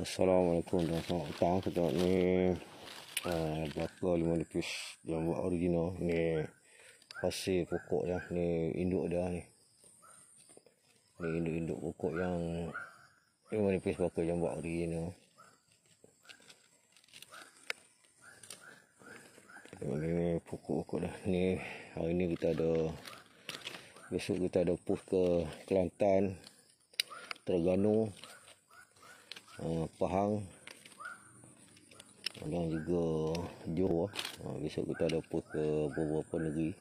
Assalamualaikum dan selamat petang. Kita ni berapa 5 nipis jambak original ni, hasil pokok ya. Ni induk dia ni. Ni induk-induk pokok yang 5 nipis bakal jambak original. Ini pokok-pokok dah. Ni hari ni kita ada, besok kita ada push ke Kelantan, Terengganu, Pahang dan juga Johor. Besok kita ada push ke beberapa negeri.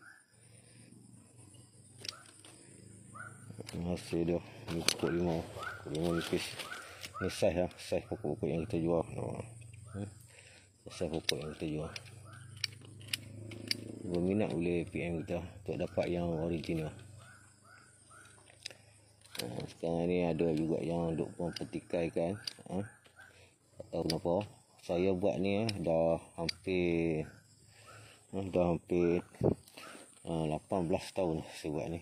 Hasil dia ni pokok 5 nipis. Ni saiz lah, saiz pokok-pokok yang kita jual. Saiz pokok yang kita jual. Berminat boleh PM kita untuk dapat yang original. Sekarang ni ada juga yang duk mempetikaikan. Tak tahu kenapa. Saya buat ni dah hampir 18 tahun saya buat ni.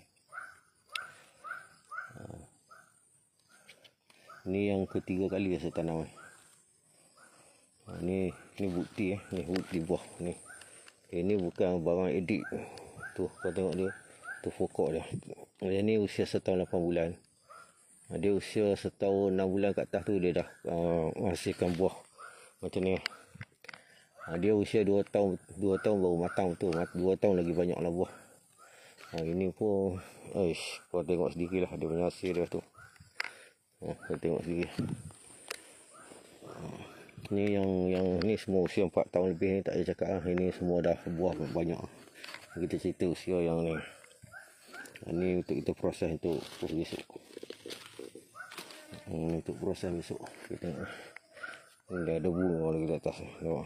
Ni yang ketiga kali saya tanam. Ni bukti ni bukti buah ni. Ini bukan barang edit. Tu kau tengok dia. Tu pokok dia. Dia ni usia 1 tahun 8 bulan. Dia usia 1 tahun 6 bulan kat atas tu dia dah menghasilkan buah macam ni. Dia usia 2 tahun baru matang betul. 2 tahun lagi banyaklah buah. Ini pun kau tengok sendirilah dia punya hasil dia tu. Kau tengok sendiri. Ni yang ni semua usia 4 tahun lebih ni, tak ada cakap lah. Ini semua dah buah banyak. Kita cerita usia yang ni. Ni untuk kita proses untuk besok. Untuk proses besok. Kita tengok. Ni dah ada bunga lagi di atas ni. Tengok.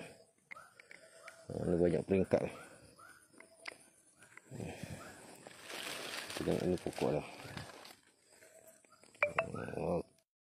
Ni banyak peringkat. Kita tengok ni pokok dah.